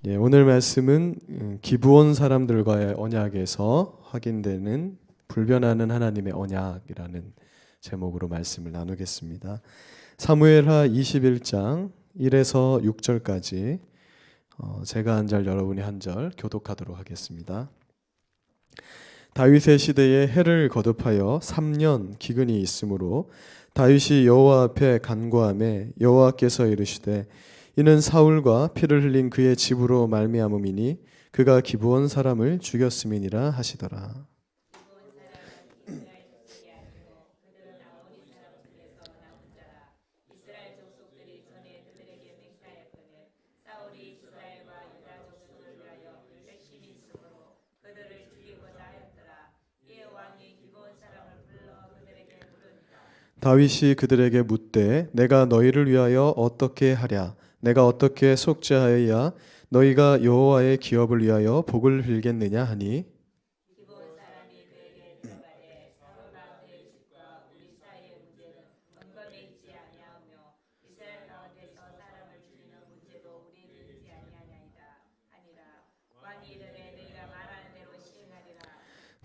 오늘 말씀은 기브온 사람들과의 언약에서 확인되는 불변하는 하나님의 언약이라는 제목으로 말씀을 나누겠습니다. 사무엘하 21장 1에서 6절까지 제가 한 절 여러분이 한 절 교독하도록 하겠습니다. 다윗의 시대에 해를 거듭하여 3년 기근이 있으므로 다윗이 여호와 앞에 간구하매 여호와께서 이르시되 이는 사울과 피를 흘린 그의 집으로 말미암음이니 그가 기브온 사람을 죽였음이니라 하시더라. 다윗이 그들에게 묻되 내가 너희를 위하여 어떻게 하랴? 내가 어떻게 속죄하여야 너희가 여호와의 기업을 위하여 복을 빌겠느냐 하니 기브온 사람이 그에게 대답하되 사울과 그의 집과 우리 사이의 문제는 언건에 있지 아니하며 이스라엘 가운데서 사람을 죽이는 문제도 우리에게 있지 아니하나이다 하니라. 왕이 이르되 너희가 말하는 대로 시행하리라.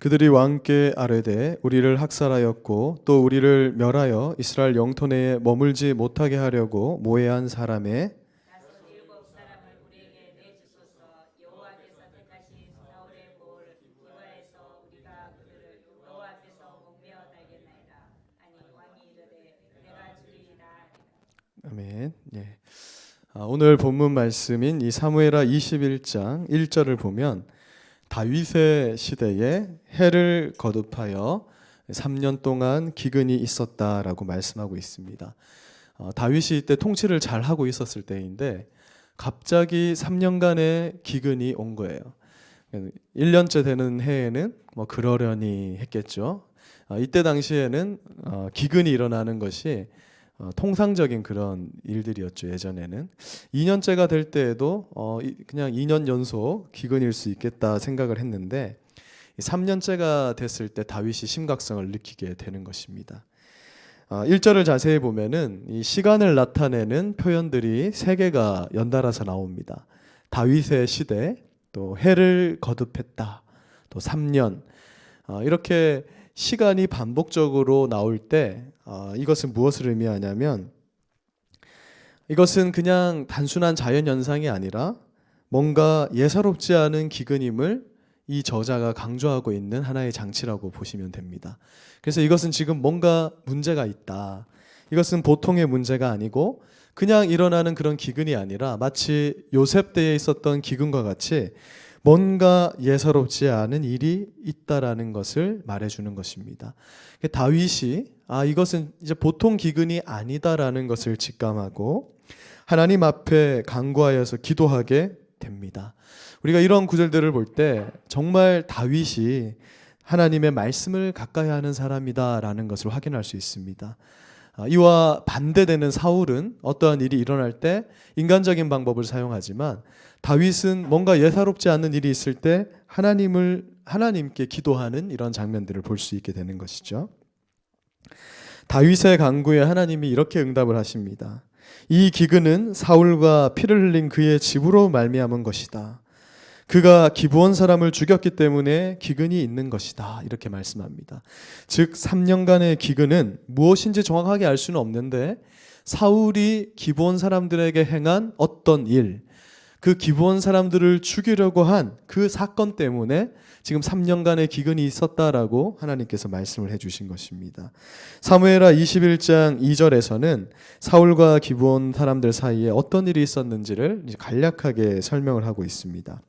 그들이 왕께 아뢰되 우리를 학살하였고 또 우리를 멸하여 이스라엘 영토 내에 머물지 못하게 하려고 모해한 사람의 아멘. 오늘 본문 말씀인 이 사무엘하 21장 1절을 보면 다윗의 시대에 해를 거듭하여 3년 동안 기근이 있었다라고 말씀하고 있습니다. 다윗이 이때 통치를 잘 하고 있었을 때인데 갑자기 3년간의 기근이 온 거예요. 1년째 되는 해에는 그러려니 했겠죠. 이때 당시에는 기근이 일어나는 것이 통상적인 그런 일들이었죠. 예전에는 2년째가 될 때에도 그냥 2년 연속 기근일 수 있겠다 생각을 했는데 3년째가 됐을 때 다윗이 심각성을 느끼게 되는 것입니다. 1절을 자세히 보면은 이 시간을 나타내는 표현들이 3개가 연달아서 나옵니다. 다윗의 시대, 또 해를 거듭했다, 또 3년. 이렇게 시간이 반복적으로 나올 때 이것은 무엇을 의미하냐면 이것은 그냥 단순한 자연현상이 아니라 뭔가 예사롭지 않은 기근임을 이 저자가 강조하고 있는 하나의 장치라고 보시면 됩니다. 그래서 이것은 지금 뭔가 문제가 있다. 이것은 보통의 문제가 아니고 그냥 일어나는 그런 기근이 아니라 마치 요셉 때에 있었던 기근과 같이 뭔가 예사롭지 않은 일이 있다라는 것을 말해주는 것입니다. 다윗이 이것은 이제 보통 기근이 아니다라는 것을 직감하고 하나님 앞에 간구하여서 기도하게 됩니다. 우리가 이런 구절들을 볼 때 정말 다윗이 하나님의 말씀을 가까이 하는 사람이다라는 것을 확인할 수 있습니다. 이와 반대되는 사울은 어떠한 일이 일어날 때 인간적인 방법을 사용하지만 다윗은 뭔가 예사롭지 않은 일이 있을 때 하나님께 기도하는 이런 장면들을 볼 수 있게 되는 것이죠. 다윗의 간구에 하나님이 이렇게 응답을 하십니다. 이 기근은 사울과 피를 흘린 그의 집으로 말미암은 것이다. 그가 기브온 사람을 죽였기 때문에 기근이 있는 것이다. 이렇게 말씀합니다. 즉 3년간의 기근은 무엇인지 정확하게 알 수는 없는데 사울이 기브온 사람들에게 행한 어떤 일, 그 기브온 사람들을 죽이려고 한 그 사건 때문에 지금 3년간의 기근이 있었다라고 하나님께서 말씀을 해주신 것입니다. 사무엘하 21장 2절에서는 사울과 기브온 사람들 사이에 어떤 일이 있었는지를 간략하게 설명을 하고 있습니다.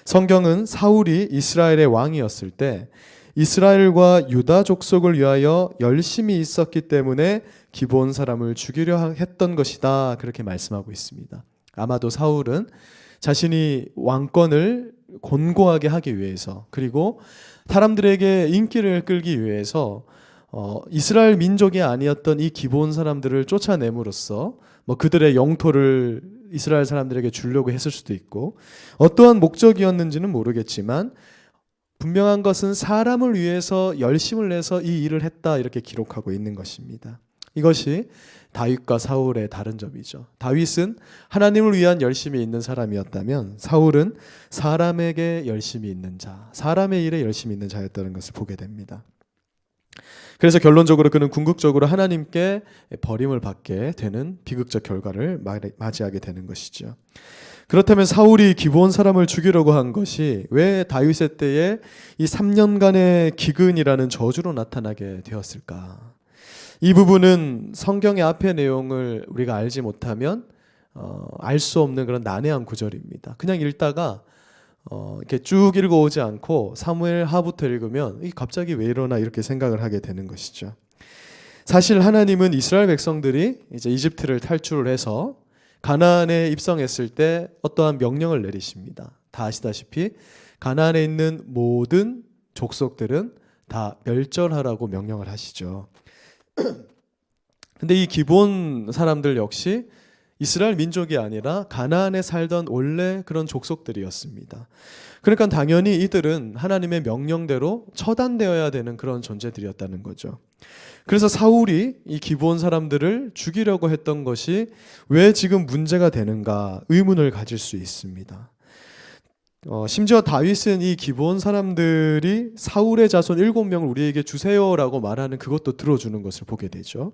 성경은 사울이 이스라엘의 왕이었을 때 이스라엘과 유다 족속을 위하여 열심히 있었기 때문에 기브온 사람을 죽이려 했던 것이다. 그렇게 말씀하고 있습니다. 아마도 사울은 자신이 왕권을 곤고하게 하기 위해서 그리고 사람들에게 인기를 끌기 위해서 이스라엘 민족이 아니었던 이 기브온 사람들을 쫓아냄으로써 그들의 영토를 이스라엘 사람들에게 주려고 했을 수도 있고 어떠한 목적이었는지는 모르겠지만 분명한 것은 사람을 위해서 열심을 내서 이 일을 했다 이렇게 기록하고 있는 것입니다. 이것이 다윗과 사울의 다른 점이죠. 다윗은 하나님을 위한 열심이 있는 사람이었다면 사울은 사람에게 열심이 있는 자, 사람의 일에 열심이 있는 자였다는 것을 보게 됩니다. 그래서 결론적으로 그는 궁극적으로 하나님께 버림을 받게 되는 비극적 결과를 맞이하게 되는 것이죠. 그렇다면 사울이 기브온 사람을 죽이려고 한 것이 왜 다윗의 때에 이 3년간의 기근이라는 저주로 나타나게 되었을까? 이 부분은 성경의 앞의 내용을 우리가 알지 못하면 알 수 없는 그런 난해한 구절입니다. 그냥 읽다가 이렇게 쭉 읽어오지 않고 사무엘 하부터 읽으면 갑자기 왜 이러나 이렇게 생각을 하게 되는 것이죠. 사실 하나님은 이스라엘 백성들이 이제 이집트를 탈출을 해서 가나안에 입성했을 때 어떠한 명령을 내리십니다. 다 아시다시피 가나안에 있는 모든 족속들은 다 멸절하라고 명령을 하시죠. 근데 이 기본 사람들 역시 이스라엘 민족이 아니라 가나안에 살던 원래 그런 족속들이었습니다. 그러니까 당연히 이들은 하나님의 명령대로 처단되어야 되는 그런 존재들이었다는 거죠. 그래서 사울이 이 기브온 사람들을 죽이려고 했던 것이 왜 지금 문제가 되는가 의문을 가질 수 있습니다. 심지어 다윗은 이 기브온 사람들이 사울의 자손 7명을 우리에게 주세요라고 말하는 그것도 들어주는 것을 보게 되죠.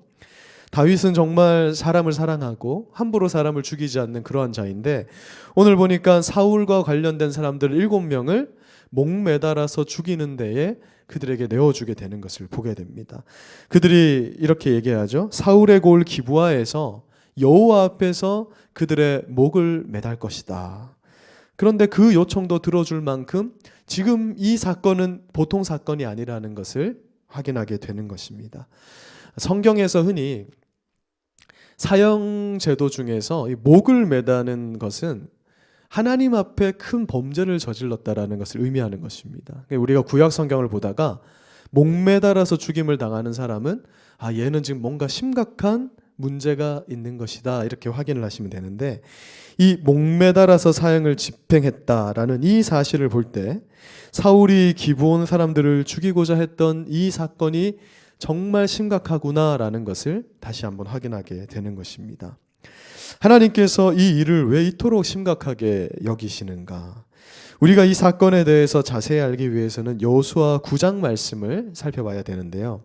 다윗은 정말 사람을 사랑하고 함부로 사람을 죽이지 않는 그러한 자인데 오늘 보니까 사울과 관련된 사람들 7명을 목매달아서 죽이는 데에 그들에게 내어주게 되는 것을 보게 됩니다. 그들이 이렇게 얘기하죠. 사울의 골 기브아에서 여호와 앞에서 그들의 목을 매달 것이다. 그런데 그 요청도 들어줄 만큼 지금 이 사건은 보통 사건이 아니라는 것을 확인하게 되는 것입니다. 성경에서 흔히 사형제도 중에서 이 목을 매다는 것은 하나님 앞에 큰 범죄를 저질렀다라는 것을 의미하는 것입니다. 우리가 구약 성경을 보다가 목매달아서 죽임을 당하는 사람은 얘는 지금 뭔가 심각한 문제가 있는 것이다 이렇게 확인을 하시면 되는데 이 목매달아서 사형을 집행했다라는 이 사실을 볼 때 사울이 기브온 사람들을 죽이고자 했던 이 사건이 정말 심각하구나라는 것을 다시 한번 확인하게 되는 것입니다. 하나님께서 이 일을 왜 이토록 심각하게 여기시는가? 우리가 이 사건에 대해서 자세히 알기 위해서는 여호수아 9장 말씀을 살펴봐야 되는데요.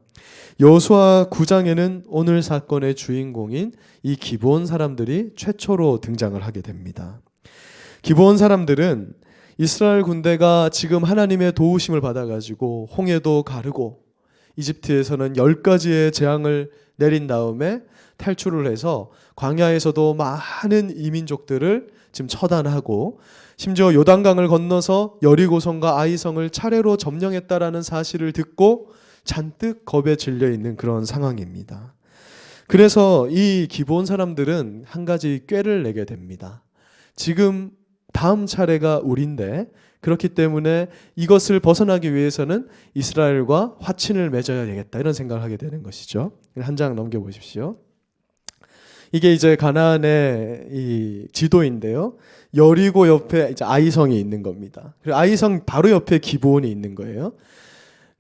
여호수아 9장에는 오늘 사건의 주인공인 이 기브온 사람들이 최초로 등장을 하게 됩니다. 기브온 사람들은 이스라엘 군대가 지금 하나님의 도우심을 받아가지고 홍해도 가르고 이집트에서는 10가지의 재앙을 내린 다음에 탈출을 해서 광야에서도 많은 이민족들을 지금 처단하고 심지어 요단강을 건너서 여리고성과 아이성을 차례로 점령했다라는 사실을 듣고 잔뜩 겁에 질려 있는 그런 상황입니다. 그래서 이 기브온 사람들은 한 가지 꾀를 내게 됩니다. 지금 다음 차례가 우리인데 그렇기 때문에 이것을 벗어나기 위해서는 이스라엘과 화친을 맺어야 되겠다 이런 생각을 하게 되는 것이죠. 한 장 넘겨보십시오. 이게 이제 가나안의 이 지도인데요. 여리고 옆에 이제 아이성이 있는 겁니다. 그리고 아이성 바로 옆에 기브온이 있는 거예요.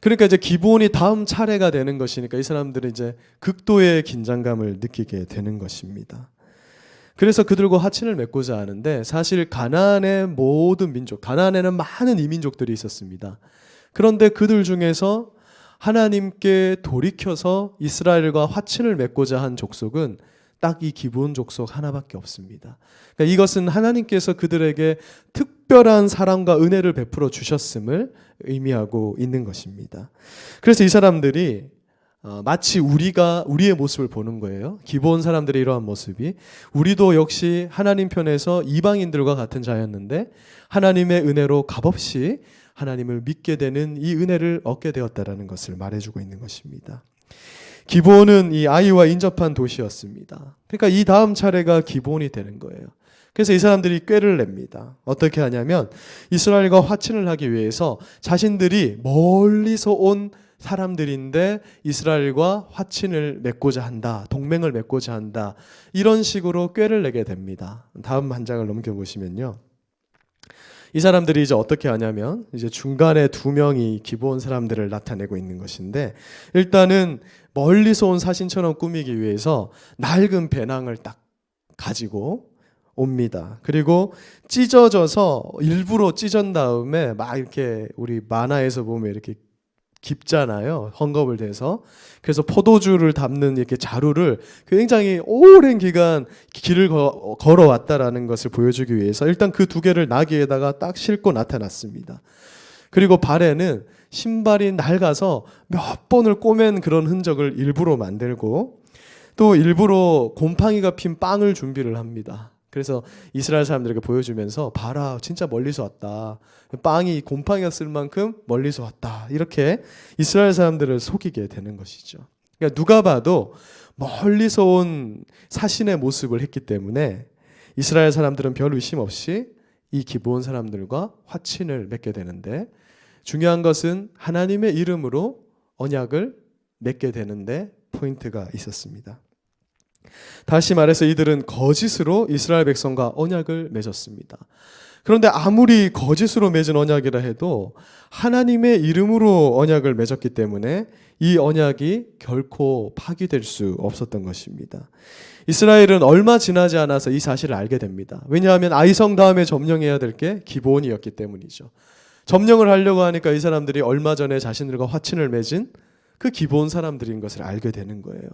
그러니까 이제 기브온이 다음 차례가 되는 것이니까 이 사람들은 이제 극도의 긴장감을 느끼게 되는 것입니다. 그래서 그들과 화친을 맺고자 하는데 사실 가나안의 모든 민족, 가나안에는 많은 이민족들이 있었습니다. 그런데 그들 중에서 하나님께 돌이켜서 이스라엘과 화친을 맺고자 한 족속은 딱 이 기브온 족속 하나밖에 없습니다. 그러니까 이것은 하나님께서 그들에게 특별한 사랑과 은혜를 베풀어 주셨음을 의미하고 있는 것입니다. 그래서 이 사람들이 마치 우리의 모습을 보는 거예요. 기브온 사람들의 이러한 모습이 우리도 역시 하나님 편에서 이방인들과 같은 자였는데 하나님의 은혜로 값없이 하나님을 믿게 되는 이 은혜를 얻게 되었다라는 것을 말해주고 있는 것입니다. 기브온은 이 아이와 인접한 도시였습니다. 그러니까 이 다음 차례가 기브온이 되는 거예요. 그래서 이 사람들이 꾀를 냅니다. 어떻게 하냐면 이스라엘과 화친을 하기 위해서 자신들이 멀리서 온 사람들인데 이스라엘과 화친을 맺고자 한다. 동맹을 맺고자 한다. 이런 식으로 꾀를 내게 됩니다. 다음 한 장을 넘겨보시면요. 이 사람들이 이제 어떻게 하냐면 이제 중간에 두 명이 기브온 사람들을 나타내고 있는 것인데, 일단은 멀리서 온 사신처럼 꾸미기 위해서 낡은 배낭을 딱 가지고 옵니다. 그리고 찢어져서 일부러 찢은 다음에 막 이렇게 우리 만화에서 보면 이렇게 깊잖아요. 헝겊을 대서. 그래서 포도주를 담는 이렇게 자루를 굉장히 오랜 기간 길을 걸어왔다라는 것을 보여주기 위해서 일단 그 두 개를 나귀에다가 딱 싣고 나타났습니다. 그리고 발에는 신발이 낡아서 몇 번을 꼬맨 그런 흔적을 일부러 만들고, 또 일부러 곰팡이가 핀 빵을 준비를 합니다. 그래서 이스라엘 사람들에게 보여주면서 봐라, 진짜 멀리서 왔다. 빵이 곰팡이가 쓸 만큼 멀리서 왔다. 이렇게 이스라엘 사람들을 속이게 되는 것이죠. 그러니까 누가 봐도 멀리서 온 사신의 모습을 했기 때문에 이스라엘 사람들은 별 의심 없이 이 기브온 사람들과 화친을 맺게 되는데, 중요한 것은 하나님의 이름으로 언약을 맺게 되는데 포인트가 있었습니다. 다시 말해서 이들은 거짓으로 이스라엘 백성과 언약을 맺었습니다. 그런데 아무리 거짓으로 맺은 언약이라 해도 하나님의 이름으로 언약을 맺었기 때문에 이 언약이 결코 파기될 수 없었던 것입니다. 이스라엘은 얼마 지나지 않아서 이 사실을 알게 됩니다. 왜냐하면 아이성 다음에 점령해야 될 게 기브온이었기 때문이죠. 점령을 하려고 하니까 이 사람들이 얼마 전에 자신들과 화친을 맺은 그 기브온 사람들인 것을 알게 되는 거예요.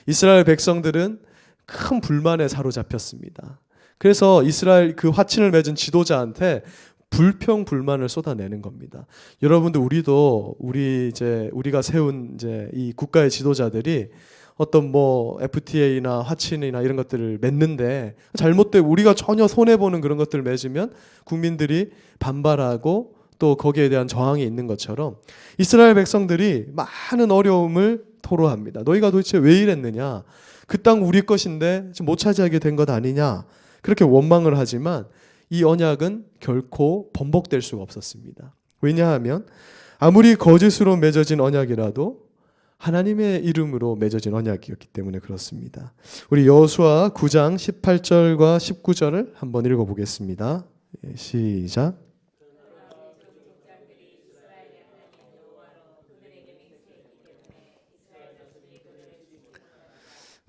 이스라엘 백성들은 큰 불만에 사로잡혔습니다. 그래서 이스라엘 그 화친을 맺은 지도자한테 불평 불만을 쏟아내는 겁니다. 여러분들, 우리가 세운 이제 이 국가의 지도자들이 어떤 뭐 FTA나 화친이나 이런 것들을 맺는데 잘못되고 우리가 전혀 손해 보는 그런 것들을 맺으면 국민들이 반발하고 또 거기에 대한 저항이 있는 것처럼 이스라엘 백성들이 많은 어려움을 토로합니다. 너희가 도대체 왜 이랬느냐? 그 땅 우리 것인데 지금 못 차지하게 된 것 아니냐? 그렇게 원망을 하지만 이 언약은 결코 번복될 수가 없었습니다. 왜냐하면 아무리 거짓으로 맺어진 언약이라도 하나님의 이름으로 맺어진 언약이었기 때문에 그렇습니다. 우리 여호수아 9장 18절과 19절을 한번 읽어보겠습니다. 시작.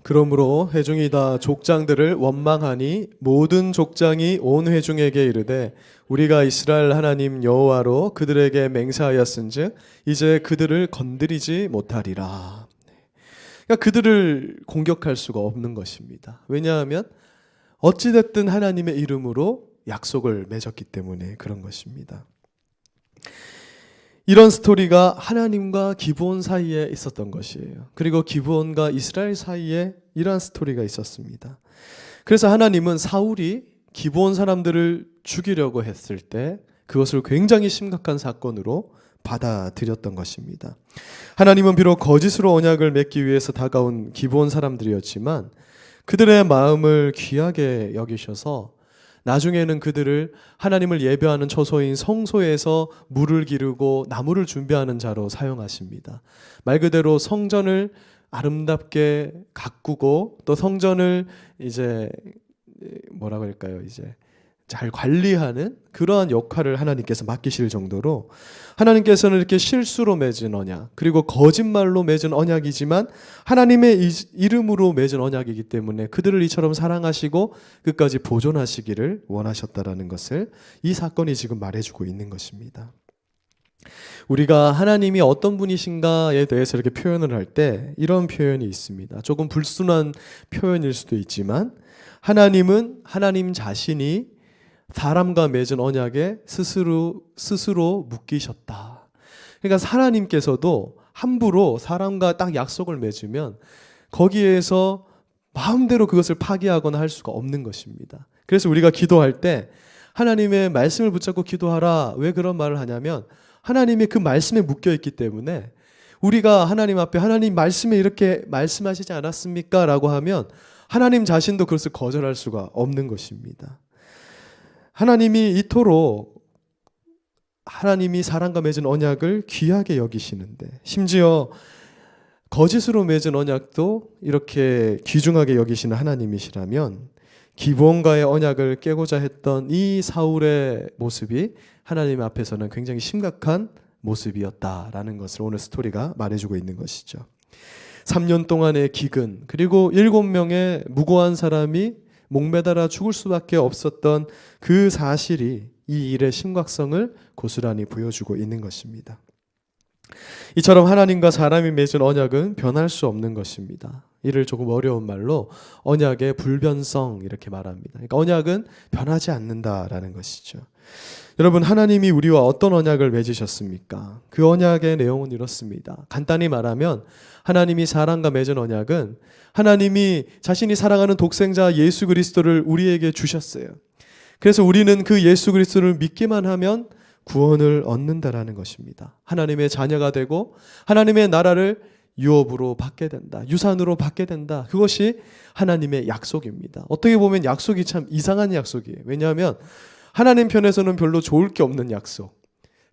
그러므로 회중이 다 족장들을 원망하니 모든 족장이 온 회중에게 이르되 우리가 이스라엘 하나님 여호와로 그들에게 맹세하였은즉 이제 그들을 건드리지 못하리라. 그러니까 그들을 공격할 수가 없는 것입니다. 왜냐하면 어찌됐든 하나님의 이름으로 약속을 맺었기 때문에 그런 것입니다. 이런 스토리가 하나님과 기브온 사이에 있었던 것이에요. 그리고 기브온과 이스라엘 사이에 이러한 스토리가 있었습니다. 그래서 하나님은 사울이 기브온 사람들을 죽이려고 했을 때 그것을 굉장히 심각한 사건으로 받아들였던 것입니다. 하나님은 비록 거짓으로 언약을 맺기 위해서 다가온 기브온 사람들이었지만 그들의 마음을 귀하게 여기셔서 나중에는 그들을 하나님을 예배하는 처소인 성소에서 물을 기르고 나무를 준비하는 자로 사용하십니다. 말 그대로 성전을 아름답게 가꾸고 또 성전을 이제 뭐라고 할까요? 이제 잘 관리하는 그러한 역할을 하나님께서 맡기실 정도로 하나님께서는 이렇게 실수로 맺은 언약, 그리고 거짓말로 맺은 언약이지만 하나님의 이름으로 맺은 언약이기 때문에 그들을 이처럼 사랑하시고 끝까지 보존하시기를 원하셨다라는 것을 이 사건이 지금 말해주고 있는 것입니다. 우리가 하나님이 어떤 분이신가에 대해서 이렇게 표현을 할 때 이런 표현이 있습니다. 조금 불순한 표현일 수도 있지만 하나님은 하나님 자신이 사람과 맺은 언약에 스스로 묶이셨다. 그러니까 하나님께서도 함부로 사람과 딱 약속을 맺으면 거기에서 마음대로 그것을 파기하거나 할 수가 없는 것입니다. 그래서 우리가 기도할 때 하나님의 말씀을 붙잡고 기도하라. 왜 그런 말을 하냐면 하나님이 그 말씀에 묶여있기 때문에 우리가 하나님 앞에 하나님 말씀에 이렇게 말씀하시지 않았습니까? 라고 하면 하나님 자신도 그것을 거절할 수가 없는 것입니다. 하나님이 이토록 하나님이 사람과 맺은 언약을 귀하게 여기시는데 심지어 거짓으로 맺은 언약도 이렇게 귀중하게 여기시는 하나님이시라면 기브온과의 언약을 깨고자 했던 이 사울의 모습이 하나님 앞에서는 굉장히 심각한 모습이었다라는 것을 오늘 스토리가 말해주고 있는 것이죠. 3년 동안의 기근, 그리고 7명의 무고한 사람이 목매달아 죽을 수밖에 없었던 그 사실이 이 일의 심각성을 고스란히 보여주고 있는 것입니다. 이처럼 하나님과 사람이 맺은 언약은 변할 수 없는 것입니다. 이를 조금 어려운 말로 언약의 불변성 이렇게 말합니다. 그러니까 언약은 변하지 않는다라는 것이죠. 여러분, 하나님이 우리와 어떤 언약을 맺으셨습니까? 그 언약의 내용은 이렇습니다. 간단히 말하면 하나님이 사람과 맺은 언약은 하나님이 자신이 사랑하는 독생자 예수 그리스도를 우리에게 주셨어요. 그래서 우리는 그 예수 그리스도를 믿기만 하면 구원을 얻는다라는 것입니다. 하나님의 자녀가 되고 하나님의 나라를 유업으로 받게 된다. 유산으로 받게 된다. 그것이 하나님의 약속입니다. 어떻게 보면 약속이 참 이상한 약속이에요. 왜냐하면 하나님 편에서는 별로 좋을 게 없는 약속.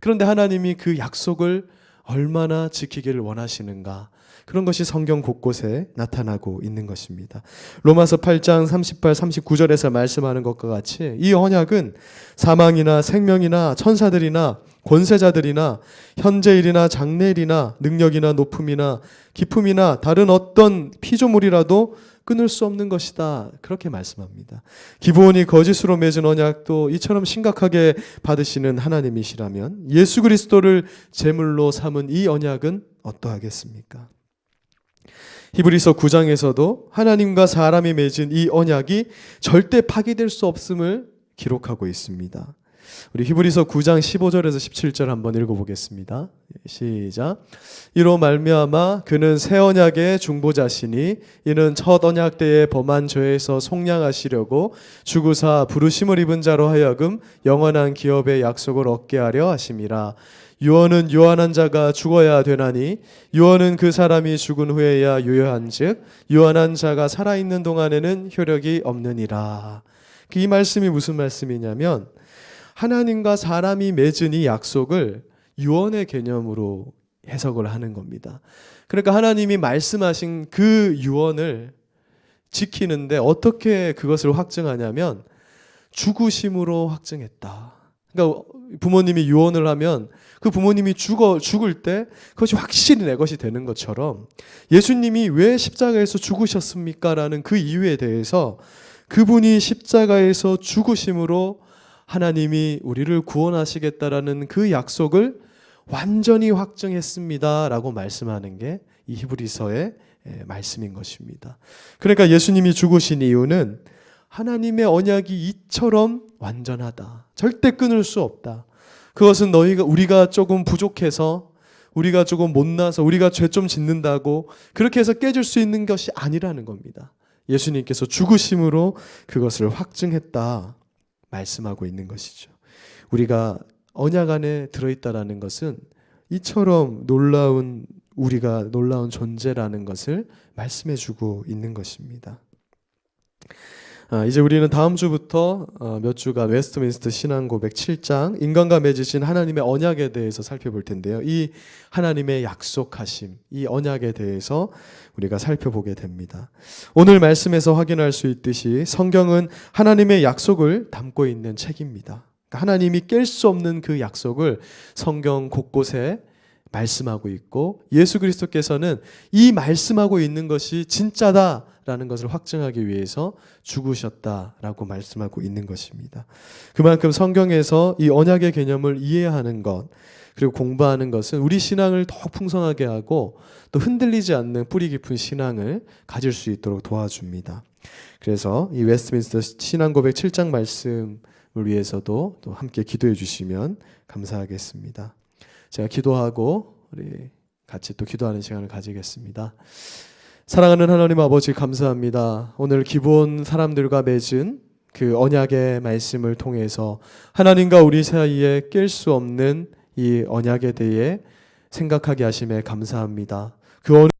그런데 하나님이 그 약속을 얼마나 지키기를 원하시는가. 그런 것이 성경 곳곳에 나타나고 있는 것입니다. 로마서 8장 38, 39절에서 말씀하는 것과 같이 이 언약은 사망이나 생명이나 천사들이나 권세자들이나 현재일이나 장래일이나 능력이나 높음이나 기품이나 다른 어떤 피조물이라도 끊을 수 없는 것이다. 그렇게 말씀합니다. 기브온이 거짓으로 맺은 언약도 이처럼 심각하게 받으시는 하나님이시라면 예수 그리스도를 제물로 삼은 이 언약은 어떠하겠습니까? 히브리서 9장에서도 하나님과 사람이 맺은 이 언약이 절대 파기될 수 없음을 기록하고 있습니다. 우리 히브리서 9장 15절에서 17절 한번 읽어보겠습니다. 시작. 이로 말미암아 그는 새 언약의 중보자시니 이는 첫 언약 때에 범한 죄에서 속량하시려고 죽으사 부르심을 입은 자로 하여금 영원한 기업의 약속을 얻게 하려 하심이라. 유언은 유언한 자가 죽어야 되나니 유언은 그 사람이 죽은 후에야 유효한즉 유언한 자가 살아있는 동안에는 효력이 없느니라. 이 말씀이 무슨 말씀이냐면 하나님과 사람이 맺은 이 약속을 유언의 개념으로 해석을 하는 겁니다. 그러니까 하나님이 말씀하신 그 유언을 지키는데 어떻게 그것을 확증하냐면 죽으심으로 확증했다. 그러니까 부모님이 유언을 하면 그 부모님이 죽을 때 그것이 확실히 내 것이 되는 것처럼 예수님이 왜 십자가에서 죽으셨습니까? 라는 그 이유에 대해서 그분이 십자가에서 죽으심으로 하나님이 우리를 구원하시겠다라는 그 약속을 완전히 확증했습니다. 라고 말씀하는 게 이 히브리서의 말씀인 것입니다. 그러니까 예수님이 죽으신 이유는 하나님의 언약이 이처럼 완전하다. 절대 끊을 수 없다. 그것은 우리가 조금 부족해서, 우리가 조금 못나서, 우리가 죄 좀 짓는다고 그렇게 해서 깨질 수 있는 것이 아니라는 겁니다. 예수님께서 죽으심으로 그것을 확증했다 말씀하고 있는 것이죠. 우리가 언약 안에 들어있다라는 것은 이처럼 우리가 놀라운 존재라는 것을 말씀해주고 있는 것입니다. 이제 우리는 다음 주부터 몇 주간 웨스트민스터 신앙고백 7장 인간과 맺으신 하나님의 언약에 대해서 살펴볼 텐데요. 이 하나님의 약속하심, 이 언약에 대해서 우리가 살펴보게 됩니다. 오늘 말씀에서 확인할 수 있듯이 성경은 하나님의 약속을 담고 있는 책입니다. 하나님이 깰 수 없는 그 약속을 성경 곳곳에 말씀하고 있고 예수 그리스도께서는 이 말씀하고 있는 것이 진짜다라는 것을 확증하기 위해서 죽으셨다라고 말씀하고 있는 것입니다. 그만큼 성경에서 이 언약의 개념을 이해하는 것 그리고 공부하는 것은 우리 신앙을 더 풍성하게 하고 또 흔들리지 않는 뿌리 깊은 신앙을 가질 수 있도록 도와줍니다. 그래서 이 웨스트민스터 신앙고백 7장 말씀을 위해서도 또 함께 기도해 주시면 감사하겠습니다. 제가 기도하고 우리 같이 또 기도하는 시간을 가지겠습니다. 사랑하는 하나님 아버지 감사합니다. 오늘 기브온 사람들과 맺은 그 언약의 말씀을 통해서 하나님과 우리 사이에 깰 수 없는 이 언약에 대해 생각하게 하심에 감사합니다. 그